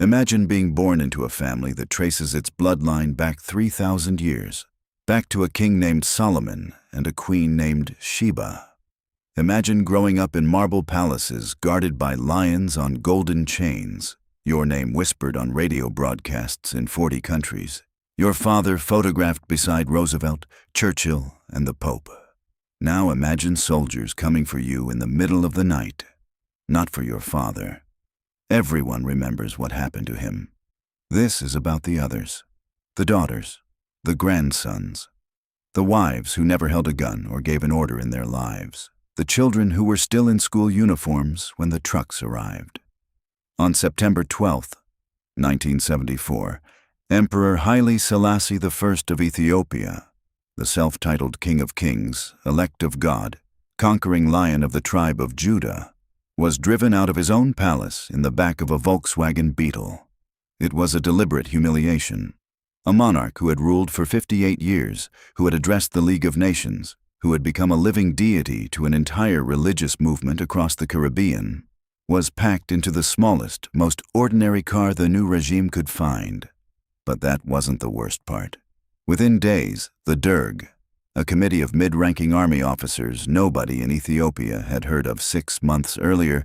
Imagine being born into a family that traces its bloodline back 3,000 years, back to a king named Solomon and a queen named Sheba. Imagine growing up in marble palaces guarded by lions on golden chains, your name whispered on radio broadcasts in 40 countries, your father photographed beside Roosevelt, Churchill, and the Pope. Now imagine soldiers coming for you in the middle of the night, not for your father. Everyone remembers what happened to him. This is about the others, the daughters, the grandsons, the wives who never held a gun or gave an order in their lives, the children who were still in school uniforms when the trucks arrived. On September 12, 1974, Emperor Haile Selassie I of Ethiopia, the self-titled King of Kings, elect of God, conquering lion of the tribe of Judah, was driven out of his own palace in the back of a Volkswagen Beetle. It was a deliberate humiliation. A monarch who had ruled for 58 years, who had addressed the League of Nations, who had become a living deity to an entire religious movement across the Caribbean, was packed into the smallest, most ordinary car the new regime could find. But that wasn't the worst part. Within days, the Derg, a committee of mid-ranking army officers nobody in Ethiopia had heard of 6 months earlier,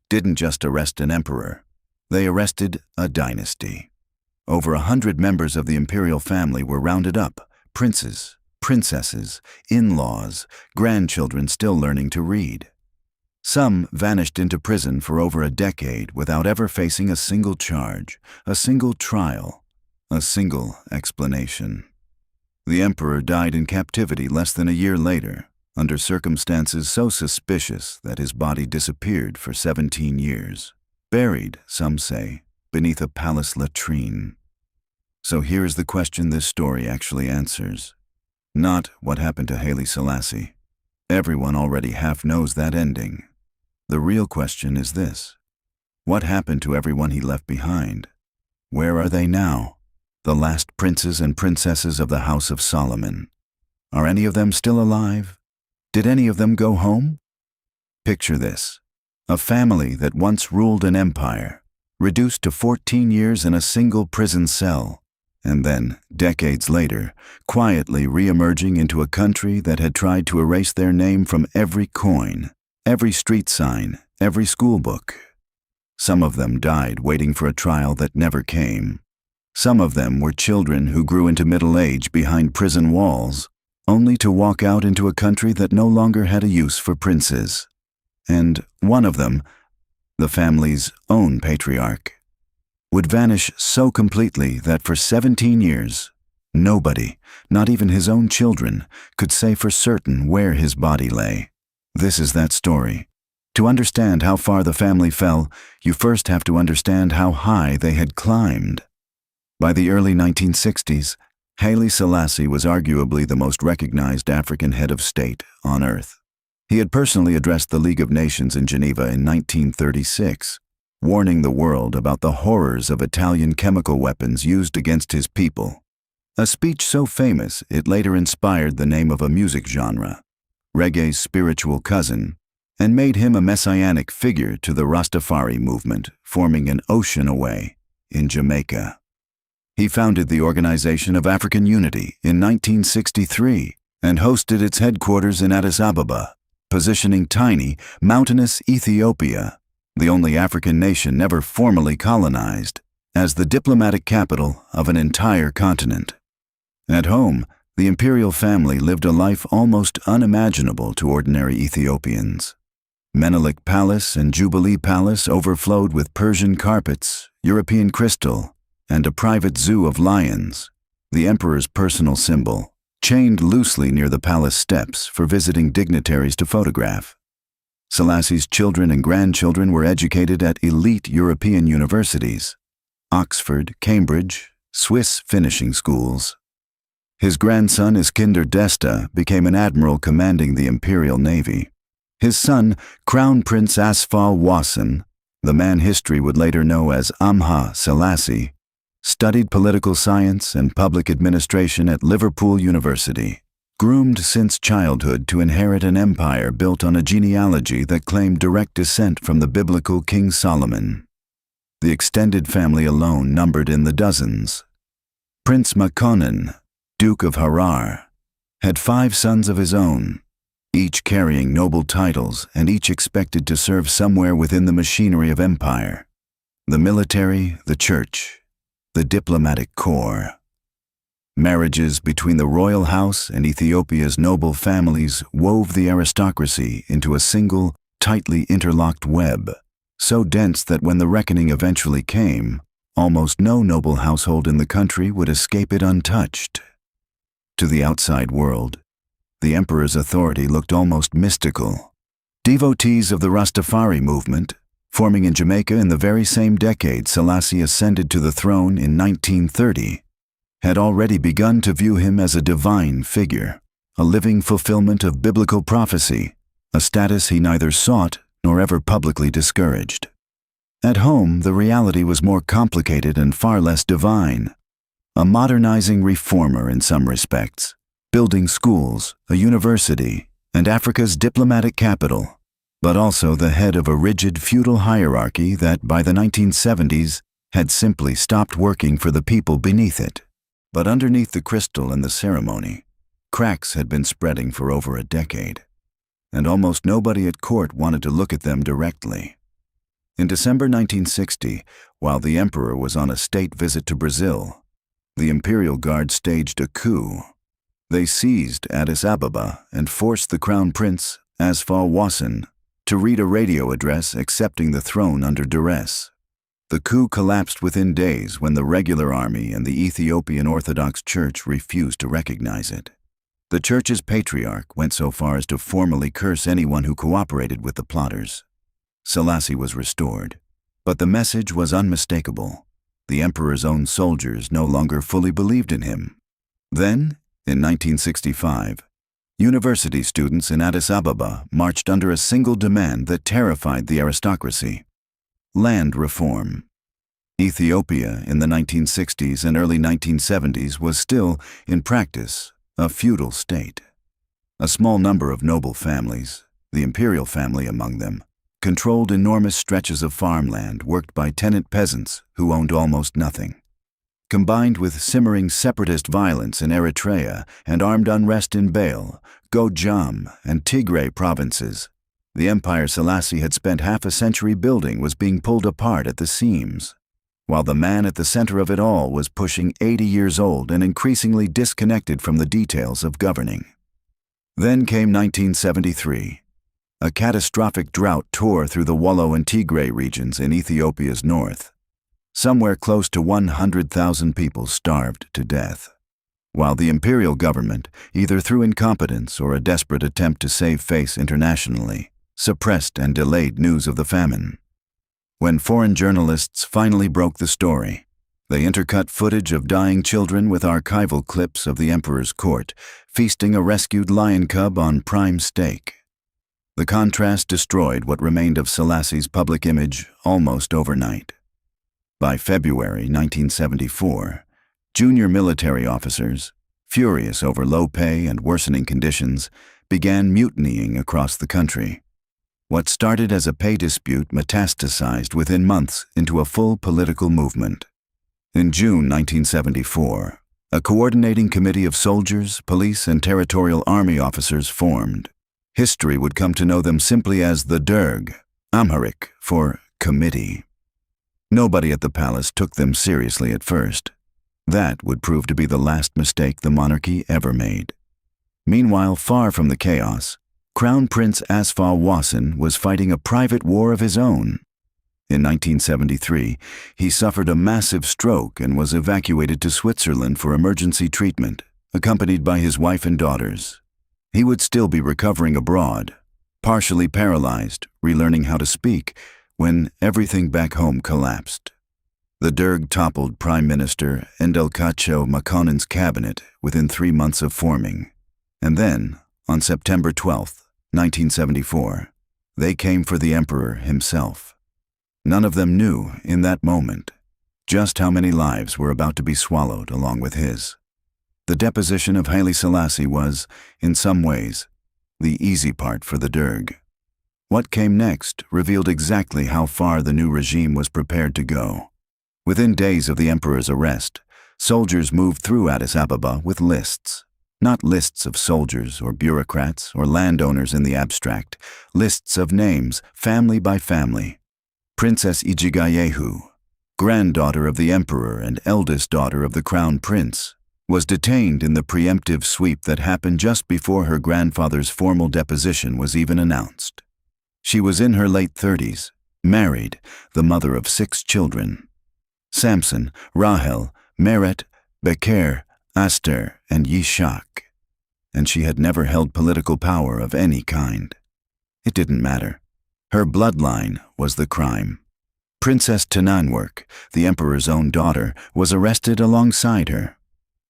didn't just arrest an emperor. They arrested a dynasty. Over 100 members of the imperial family were rounded up, princes, princesses, in-laws, grandchildren still learning to read. Some vanished into prison for over a decade without ever facing a single charge, a single trial, a single explanation. The emperor died in captivity less than a year later, under circumstances so suspicious that his body disappeared for 17 years, buried, some say, beneath a palace latrine. So here is the question this story actually answers. Not what happened to Haile Selassie. Everyone already half knows that ending. The real question is this: what happened to everyone he left behind? Where are they now? The last princes and princesses of the House of Solomon. Are any of them still alive? Did any of them go home? Picture this: a family that once ruled an empire, reduced to 14 years in a single prison cell, and then, decades later, quietly re-emerging into a country that had tried to erase their name from every coin, every street sign, every school book. Some of them died waiting for a trial that never came. Some of them were children who grew into middle age behind prison walls, only to walk out into a country that no longer had a use for princes. And one of them, the family's own patriarch, would vanish so completely that for 17 years, nobody, not even his own children, could say for certain where his body lay. This is that story. To understand how far the family fell, you first have to understand how high they had climbed. By the early 1960s, Haile Selassie was arguably the most recognized African head of state on earth. He had personally addressed the League of Nations in Geneva in 1936, warning the world about the horrors of Italian chemical weapons used against his people. A speech so famous it later inspired the name of a music genre, reggae's spiritual cousin, and made him a messianic figure to the Rastafari movement, forming an ocean away in Jamaica. He founded the Organization of African Unity in 1963 and hosted its headquarters in Addis Ababa, positioning tiny, mountainous Ethiopia, the only African nation never formally colonized, as the diplomatic capital of an entire continent. At home, the imperial family lived a life almost unimaginable to ordinary Ethiopians. Menelik Palace and Jubilee Palace overflowed with Persian carpets, European crystal, and a private zoo of lions, the emperor's personal symbol, chained loosely near the palace steps for visiting dignitaries to photograph. Selassie's children and grandchildren were educated at elite European universities, Oxford, Cambridge, Swiss finishing schools. His grandson Iskender Desta became an admiral commanding the imperial navy. His son, Crown Prince Asfal Wasson, the man history would later know as HaileSelassie, studied political science and public administration at Liverpool University, groomed since childhood to inherit an empire built on a genealogy that claimed direct descent from the biblical King Solomon. The extended family alone numbered in the dozens. Prince Makonnen, Duke of Harar, had 5 sons of his own, each carrying noble titles and each expected to serve somewhere within the machinery of empire: the military, the church, the diplomatic corps. Marriages between the royal house and Ethiopia's noble families wove the aristocracy into a single, tightly interlocked web, so dense that when the reckoning eventually came, almost no noble household in the country would escape it untouched. To the outside world, the emperor's authority looked almost mystical. Devotees of the Rastafari movement, forming in Jamaica in the very same decade Selassie ascended to the throne in 1930, had already begun to view him as a divine figure, a living fulfillment of biblical prophecy, a status he neither sought nor ever publicly discouraged. At home, the reality was more complicated and far less divine. A modernizing reformer in some respects, building schools, a university, and Africa's diplomatic capital, but also the head of a rigid feudal hierarchy that by the 1970s had simply stopped working for the people beneath it. But underneath the crystal and the ceremony, cracks had been spreading for over a decade, and almost nobody at court wanted to look at them directly. In December 1960, while the emperor was on a state visit to Brazil, the Imperial Guard staged a coup. They seized Addis Ababa and forced the Crown Prince, Asfaw Wasson, to read a radio address accepting the throne under duress. The coup collapsed within days when the regular army and the Ethiopian Orthodox Church refused to recognize it. The church's patriarch went so far as to formally curse anyone who cooperated with the plotters. Selassie was restored, but the message was unmistakable. The emperor's own soldiers no longer fully believed in him. Then, in 1965, university students in Addis Ababa marched under a single demand that terrified the aristocracy: land reform. Ethiopia in the 1960s and early 1970s was still, in practice, a feudal state. A small number of noble families, the imperial family among them, controlled enormous stretches of farmland worked by tenant peasants who owned almost nothing. Combined with simmering separatist violence in Eritrea and armed unrest in Bale, Gojam, and Tigray provinces, the empire Selassie had spent half a century building was being pulled apart at the seams, while the man at the center of it all was pushing 80 years old and increasingly disconnected from the details of governing. Then came 1973. A catastrophic drought tore through the Wollo and Tigray regions in Ethiopia's north. Somewhere close to 100,000 people starved to death, while the imperial government, either through incompetence or a desperate attempt to save face internationally, suppressed and delayed news of the famine. When foreign journalists finally broke the story, they intercut footage of dying children with archival clips of the emperor's court, feasting a rescued lion cub on prime steak. The contrast destroyed what remained of Selassie's public image almost overnight. By February 1974, junior military officers, furious over low pay and worsening conditions, began mutinying across the country. What started as a pay dispute metastasized within months into a full political movement. In June 1974, a coordinating committee of soldiers, police, and territorial army officers formed. History would come to know them simply as the Derg, Amharic for committee. Nobody at the palace took them seriously at first. That would prove to be the last mistake the monarchy ever made. Meanwhile, far from the chaos, Crown Prince Asfaw Wasson was fighting a private war of his own. In 1973, he suffered a massive stroke and was evacuated to Switzerland for emergency treatment, accompanied by his wife and daughters. He would still be recovering abroad, partially paralyzed, relearning how to speak, when everything back home collapsed. The Derg toppled Prime Minister Endelkacho Makonnen's cabinet within 3 months of forming. And then, on September 12, 1974, they came for the emperor himself. None of them knew, in that moment, just how many lives were about to be swallowed along with his. The deposition of Haile Selassie was, in some ways, the easy part for the Derg. What came next revealed exactly how far the new regime was prepared to go. Within days of the emperor's arrest, soldiers moved through Addis Ababa with lists. Not lists of soldiers or bureaucrats or landowners in the abstract, lists of names, family by family. Princess Ijigayehu, granddaughter of the emperor and eldest daughter of the crown prince, was detained in the preemptive sweep that happened just before her grandfather's formal deposition was even announced. She was in her late 30s, married, the mother of 6 children: Samson, Rahel, Meret, Beker, Aster, and Yishak. And she had never held political power of any kind. It didn't matter. Her bloodline was the crime. Princess Tenanwerk, the emperor's own daughter, was arrested alongside her.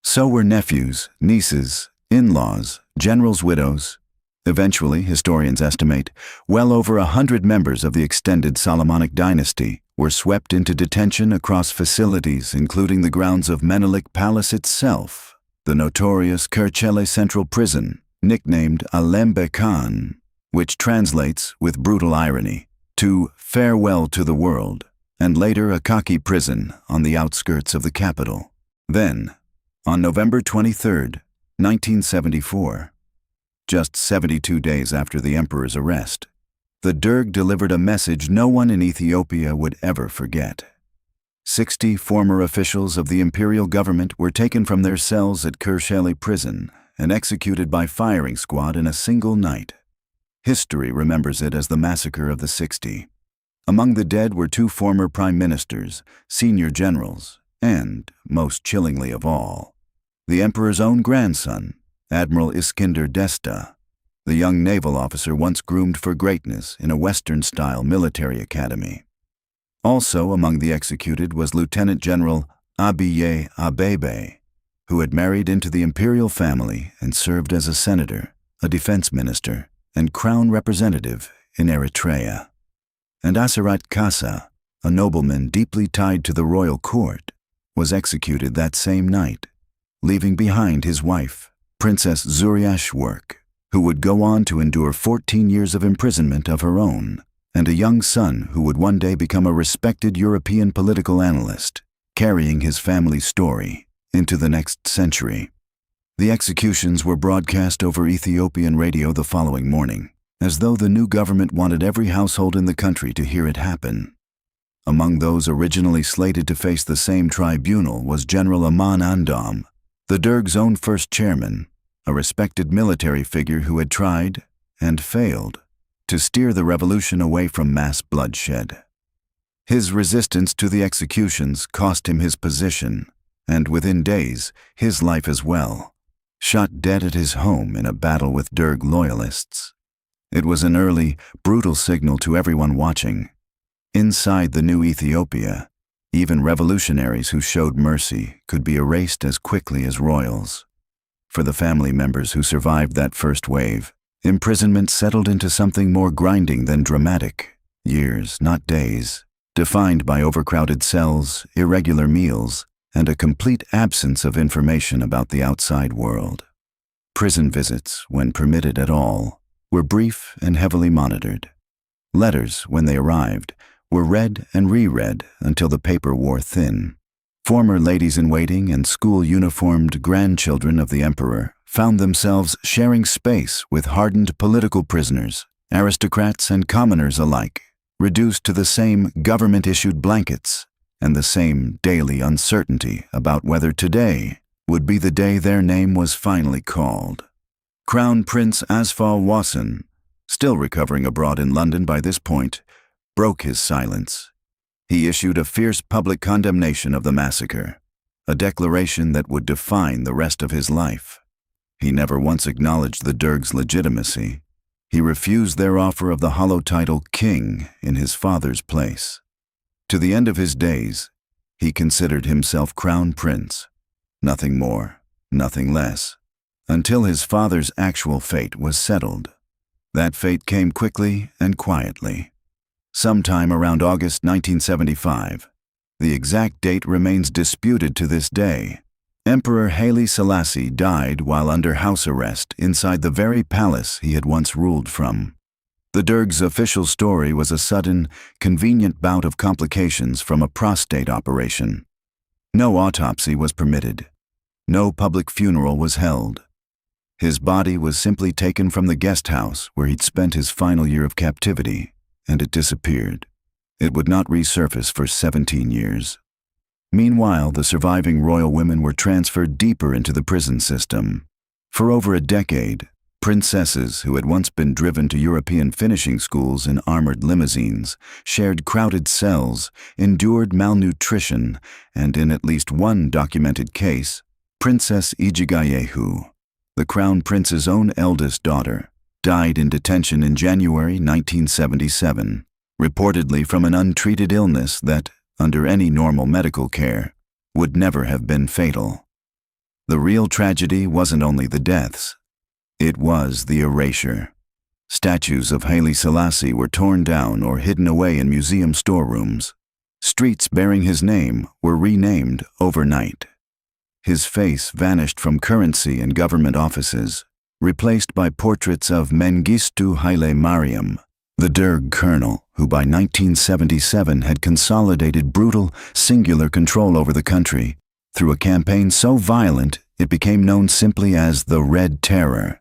So were nephews, nieces, in-laws, generals' widows. Eventually, historians estimate, well over 100 members of the extended Solomonic dynasty were swept into detention across facilities including the grounds of Menelik Palace itself, the notorious Kirchele Central Prison, nicknamed Alembe Khan, which translates, with brutal irony, to farewell to the world, and later Akaki Prison on the outskirts of the capital. Then, on November 23, 1974, just 72 days after the emperor's arrest, the Derg delivered a message no one in Ethiopia would ever forget. 60 former officials of the imperial government were taken from their cells at Kirchele Prison and executed by firing squad in a single night. History remembers it as the Massacre of the 60. Among the dead were 2 former prime ministers, senior generals, and, most chillingly of all, the emperor's own grandson, Admiral Iskender Desta, the young naval officer once groomed for greatness in a Western-style military academy. Also among the executed was Lieutenant General Abiye Abebe, who had married into the imperial family and served as a senator, a defense minister, and crown representative in Eritrea. And Asarat Kasa, a nobleman deeply tied to the royal court, was executed that same night, leaving behind his wife, Princess Zuriashwork, who would go on to endure 14 years of imprisonment of her own, and a young son who would one day become a respected European political analyst, carrying his family's story into the next century. The executions were broadcast over Ethiopian radio the following morning, as though the new government wanted every household in the country to hear it happen. Among those originally slated to face the same tribunal was General Aman Andam, the Derg's own first chairman, a respected military figure who had tried, and failed, to steer the revolution away from mass bloodshed. His resistance to the executions cost him his position, and within days, his life as well, shot dead at his home in a battle with Derg loyalists. It was an early, brutal signal to everyone watching. Inside the new Ethiopia, even revolutionaries who showed mercy could be erased as quickly as royals. For the family members who survived that first wave, imprisonment settled into something more grinding than dramatic. Years, not days, defined by overcrowded cells, irregular meals, and a complete absence of information about the outside world. Prison visits, when permitted at all, were brief and heavily monitored. Letters, when they arrived, were read and reread until the paper wore thin. Former ladies-in-waiting and school-uniformed grandchildren of the emperor found themselves sharing space with hardened political prisoners, aristocrats and commoners alike, reduced to the same government-issued blankets and the same daily uncertainty about whether today would be the day their name was finally called. Crown Prince Asfal Wasson, still recovering abroad in London by this point, broke his silence. He issued a fierce public condemnation of the massacre, a declaration that would define the rest of his life. He never once acknowledged the Derg's legitimacy. He refused their offer of the hollow title king in his father's place. To the end of his days, he considered himself crown prince, nothing more, nothing less, until his father's actual fate was settled. That fate came quickly and quietly. Sometime around August 1975, the exact date remains disputed to this day, Emperor Haile Selassie died while under house arrest inside the very palace he had once ruled from. The Derg's official story was a sudden, convenient bout of complications from a prostate operation. No autopsy was permitted. No public funeral was held. His body was simply taken from the guest house where he'd spent his final year of captivity, and it disappeared. It would not resurface for 17 years. Meanwhile, the surviving royal women were transferred deeper into the prison system. For over a decade, princesses who had once been driven to European finishing schools in armored limousines, shared crowded cells, endured malnutrition, and in at least one documented case, Princess Ijigayehu, the Crown Prince's own eldest daughter, died in detention in January 1977, reportedly from an untreated illness that, under any normal medical care, would never have been fatal. The real tragedy wasn't only the deaths. It was the erasure. Statues of Haile Selassie were torn down or hidden away in museum storerooms. Streets bearing his name were renamed overnight. His face vanished from currency and government offices, replaced by portraits of Mengistu Haile Mariam, the Derg colonel who by 1977 had consolidated brutal, singular control over the country through a campaign so violent it became known simply as the Red Terror.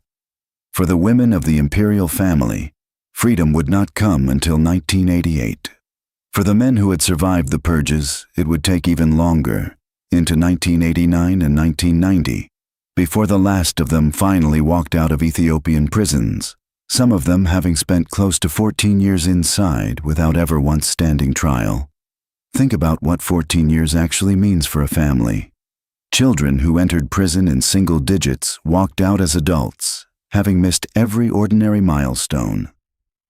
For the women of the imperial family, freedom would not come until 1988. For the men who had survived the purges, it would take even longer, into 1989 and 1990, before the last of them finally walked out of Ethiopian prisons, some of them having spent close to 14 years inside without ever once standing trial. Think about what 14 years actually means for a family. Children who entered prison in single digits walked out as adults, having missed every ordinary milestone.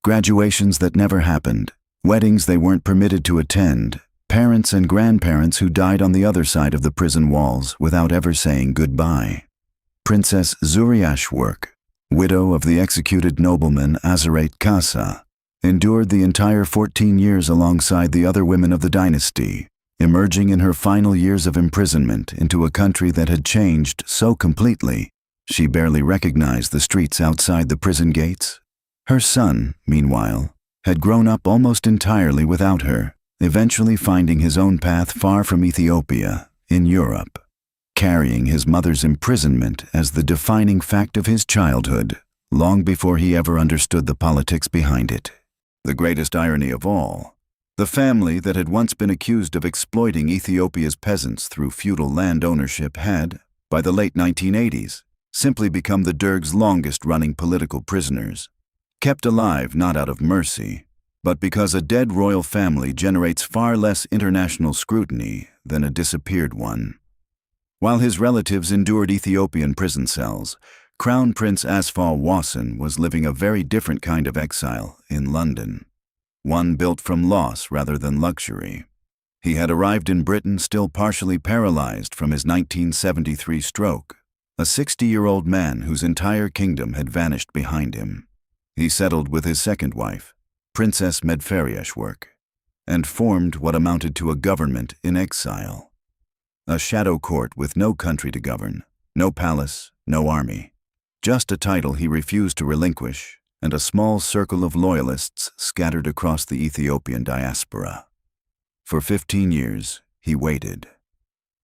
Graduations that never happened, weddings they weren't permitted to attend, parents and grandparents who died on the other side of the prison walls without ever saying goodbye. Princess Zuriashwork, widow of the executed nobleman Azarate Kasa, endured the entire 14 years alongside the other women of the dynasty, emerging in her final years of imprisonment into a country that had changed so completely she barely recognized the streets outside the prison gates. Her son, meanwhile, had grown up almost entirely without her, eventually finding his own path far from Ethiopia, in Europe, carrying his mother's imprisonment as the defining fact of his childhood, long before he ever understood the politics behind it. The greatest irony of all, the family that had once been accused of exploiting Ethiopia's peasants through feudal land ownership had, by the late 1980s, simply become the Derg's longest-running political prisoners, kept alive not out of mercy, but because a dead royal family generates far less international scrutiny than a disappeared one. While his relatives endured Ethiopian prison cells, Crown Prince Asfaw Wasson was living a very different kind of exile in London, one built from loss rather than luxury. He had arrived in Britain still partially paralyzed from his 1973 stroke, a 60-year-old man whose entire kingdom had vanished behind him. He settled with his second wife, Princess Medferiashwork, and formed what amounted to a government in exile. A shadow court with no country to govern, no palace, no army. Just a title he refused to relinquish, and a small circle of loyalists scattered across the Ethiopian diaspora. For 15 years, he waited.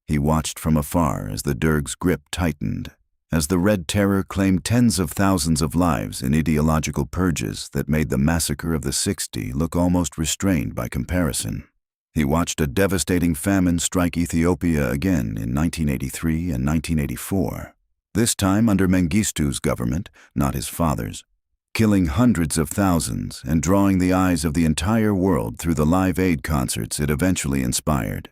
He watched from afar as the Derg's grip tightened, as the Red Terror claimed tens of thousands of lives in ideological purges that made the massacre of the 60 look almost restrained by comparison. He watched a devastating famine strike Ethiopia again in 1983 and 1984, this time under Mengistu's government, not his father's, killing hundreds of thousands and drawing the eyes of the entire world through the Live Aid concerts it eventually inspired.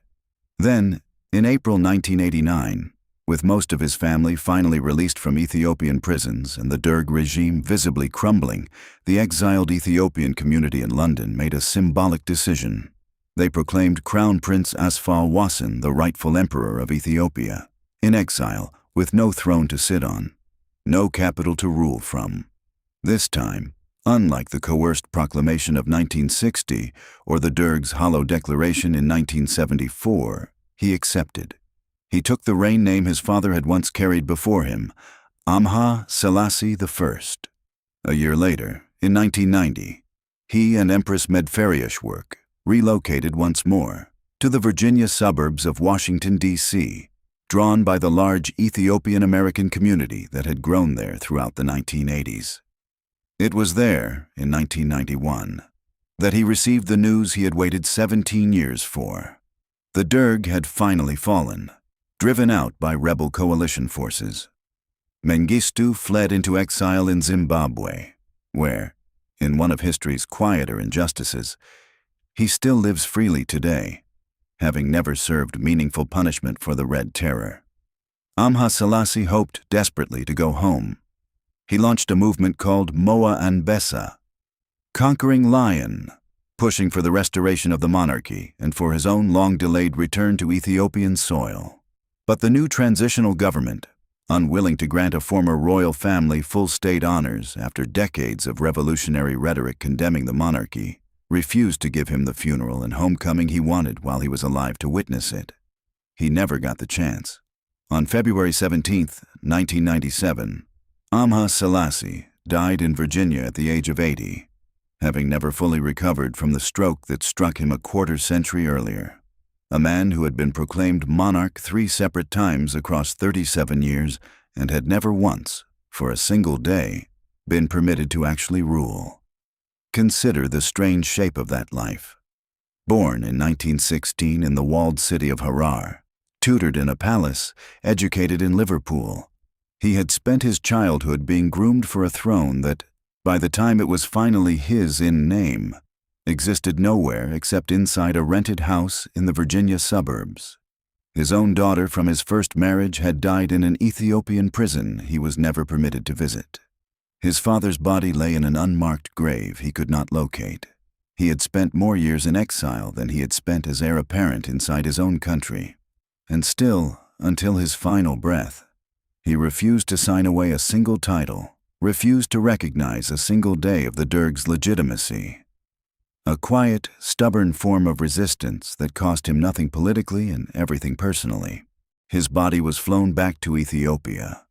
Then, in April 1989, with most of his family finally released from Ethiopian prisons and the Derg regime visibly crumbling, the exiled Ethiopian community in London made a symbolic decision. They proclaimed Crown Prince Asfaw Wasson the rightful emperor of Ethiopia, in exile with no throne to sit on, no capital to rule from. This time, unlike the coerced proclamation of 1960 or the Derg's hollow declaration in 1974, he accepted. He took the reign name his father had once carried before him, HaileSelassie I. A year later, In 1990, he and Empress Medferiushwork relocated once more to the Virginia suburbs of Washington, D.C., drawn by the large Ethiopian-American community that had grown there throughout the 1980s. It was there, in 1991, that he received the news he had waited 17 years for. The Derg had finally fallen, driven out by rebel coalition forces. Mengistu fled into exile in Zimbabwe, where, in one of history's quieter injustices, he still lives freely today, having never served meaningful punishment for the Red Terror. HaileSelassie hoped desperately to go home. He launched a movement called Moa Anbessa, Conquering Lion, pushing for the restoration of the monarchy and for his own long-delayed return to Ethiopian soil. But the new transitional government, unwilling to grant a former royal family full state honors after decades of revolutionary rhetoric condemning the monarchy, refused to give him the funeral and homecoming he wanted while he was alive to witness it. He never got the chance. On February 17, 1997, HaileSelassie died in Virginia at the age of 80, having never fully recovered from the stroke that struck him a quarter-century earlier. A man who had been proclaimed monarch 3 separate times across 37 years and had never once, for a single day, been permitted to actually rule. Consider the strange shape of that life. Born in 1916 in the walled city of Harar, tutored in a palace, educated in Liverpool, he had spent his childhood being groomed for a throne that, by the time it was finally his in name, existed nowhere except inside a rented house in the Virginia suburbs. His own daughter from his first marriage had died in an Ethiopian prison he was never permitted to visit. His father's body lay in an unmarked grave he could not locate. He had spent more years in exile than he had spent as heir apparent inside his own country. And still, until his final breath, he refused to sign away a single title, refused to recognize a single day of the Derg's legitimacy. A quiet, stubborn form of resistance that cost him nothing politically and everything personally. His body was flown back to Ethiopia.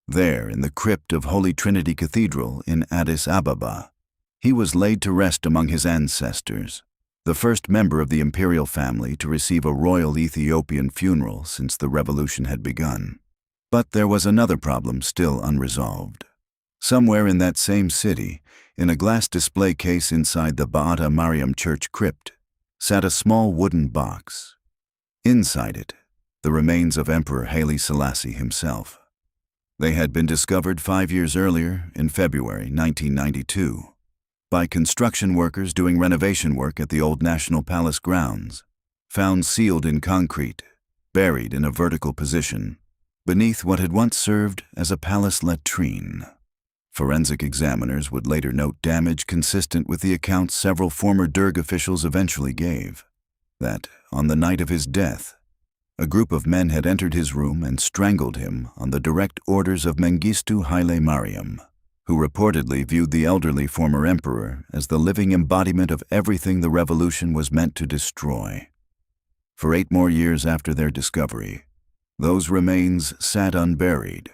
There, in the crypt of Holy Trinity Cathedral in Addis Ababa, he was laid to rest among his ancestors, the first member of the imperial family to receive a royal Ethiopian funeral since the revolution had begun. But there was another problem still unresolved. Somewhere in that same city, in a glass display case inside the Ba'ata Mariam church crypt, sat a small wooden box. Inside it, the remains of Emperor Haile Selassie himself. They had been discovered 5 years earlier, in February 1992, by construction workers doing renovation work at the old National Palace grounds, found sealed in concrete, buried in a vertical position, beneath what had once served as a palace latrine. Forensic examiners would later note damage consistent with the accounts several former Derg officials eventually gave, that, on the night of his death, a group of men had entered his room and strangled him on the direct orders of Mengistu Haile Mariam, who reportedly viewed the elderly former emperor as the living embodiment of everything the revolution was meant to destroy. For 8 more years after their discovery, those remains sat unburied,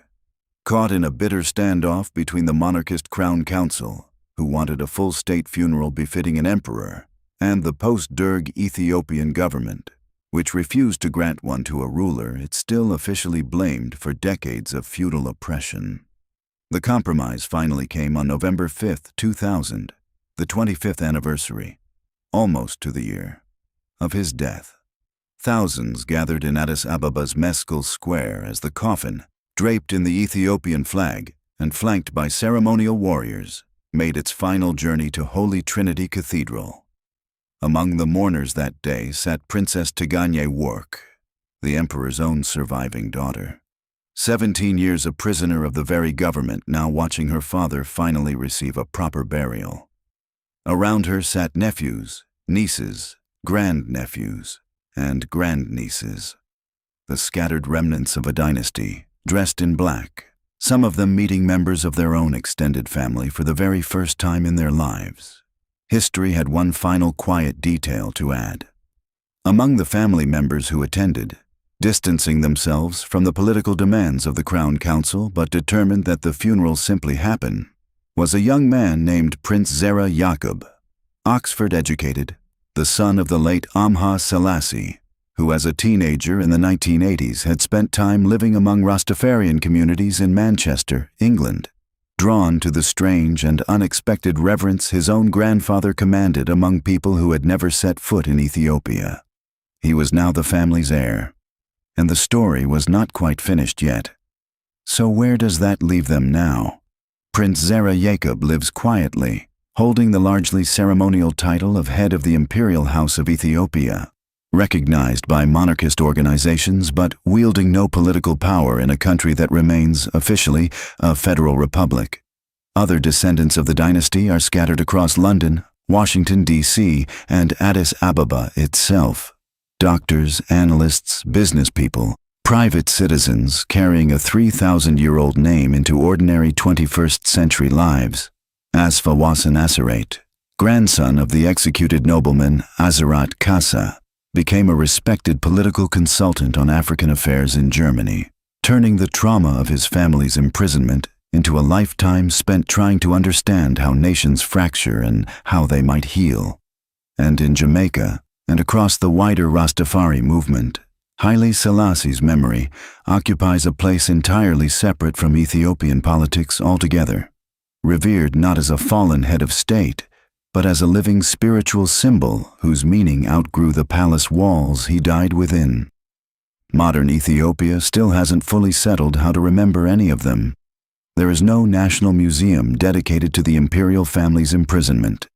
caught in a bitter standoff between the monarchist Crown Council, who wanted a full state funeral befitting an emperor, and the post-Derg Ethiopian government, which refused to grant one to a ruler it still officially blamed for decades of feudal oppression. The compromise finally came on November 5, 2000, the 25th anniversary, almost to the year, of his death. Thousands gathered in Addis Ababa's Meskel Square as the coffin, draped in the Ethiopian flag and flanked by ceremonial warriors, made its final journey to Holy Trinity Cathedral. Among the mourners that day sat Princess Tiganye Work, the emperor's own surviving daughter. 17 years a prisoner of the very government, now watching her father finally receive a proper burial. Around her sat nephews, nieces, grandnephews, and grandnieces, the scattered remnants of a dynasty, dressed in black, some of them meeting members of their own extended family for the very first time in their lives. History had one final quiet detail to add. Among the family members who attended, distancing themselves from the political demands of the Crown Council but determined that the funeral simply happen, was a young man named Prince Zera Yaqub, Oxford-educated, the son of the late Haile Selassie, who as a teenager in the 1980s had spent time living among Rastafarian communities in Manchester, England. Drawn to the strange and unexpected reverence his own grandfather commanded among people who had never set foot in Ethiopia. He was now the family's heir, and the story was not quite finished yet. So where does that leave them now? Prince Zera Yaqub lives quietly, holding the largely ceremonial title of head of the imperial house of Ethiopia, recognized by monarchist organizations but wielding no political power in a country that remains, officially, a federal republic. Other descendants of the dynasty are scattered across London, Washington, D.C., and Addis Ababa itself. Doctors, analysts, business people, private citizens carrying a 3,000-year-old name into ordinary 21st century lives. Asfa Wassan Asserait, grandson of the executed nobleman Azarat Kassa, became a respected political consultant on African affairs in Germany, turning the trauma of his family's imprisonment into a lifetime spent trying to understand how nations fracture and how they might heal. And in Jamaica, and across the wider Rastafari movement, Haile Selassie's memory occupies a place entirely separate from Ethiopian politics altogether, revered not as a fallen head of state, but as a living spiritual symbol whose meaning outgrew the palace walls he died within. Modern Ethiopia still hasn't fully settled how to remember any of them. There is no national museum dedicated to the imperial family's imprisonment,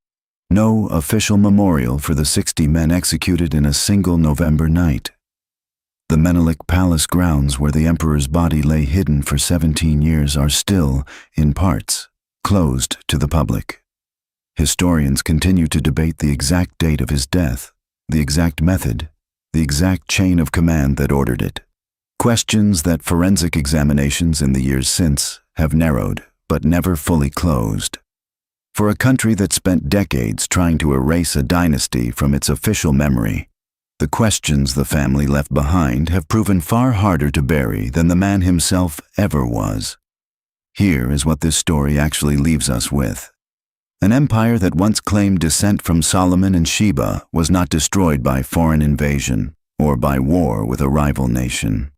no official memorial for the 60 men executed in a single November night. The Menelik Palace grounds where the emperor's body lay hidden for 17 years are still, in parts, closed to the public. Historians continue to debate the exact date of his death, the exact method, the exact chain of command that ordered it. Questions that forensic examinations in the years since have narrowed, but never fully closed. For a country that spent decades trying to erase a dynasty from its official memory, the questions the family left behind have proven far harder to bury than the man himself ever was. Here is what this story actually leaves us with. An empire that once claimed descent from Solomon and Sheba was not destroyed by foreign invasion or by war with a rival nation.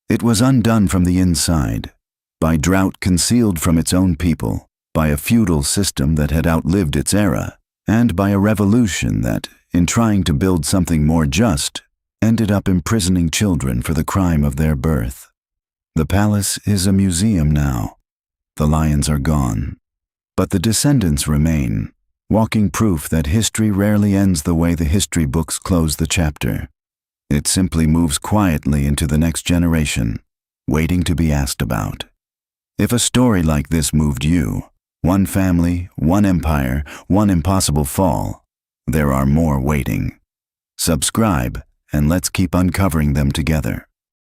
It was undone from the inside, by drought concealed from its own people, by a feudal system that had outlived its era, and by a revolution that, in trying to build something more just, ended up imprisoning children for the crime of their birth. The palace is a museum now. The lions are gone. But the descendants remain, walking proof that history rarely ends the way the history books close the chapter. It simply moves quietly into the next generation, waiting to be asked about. If a story like this moved you, one family, one empire, one impossible fall, there are more waiting. Subscribe, and let's keep uncovering them together.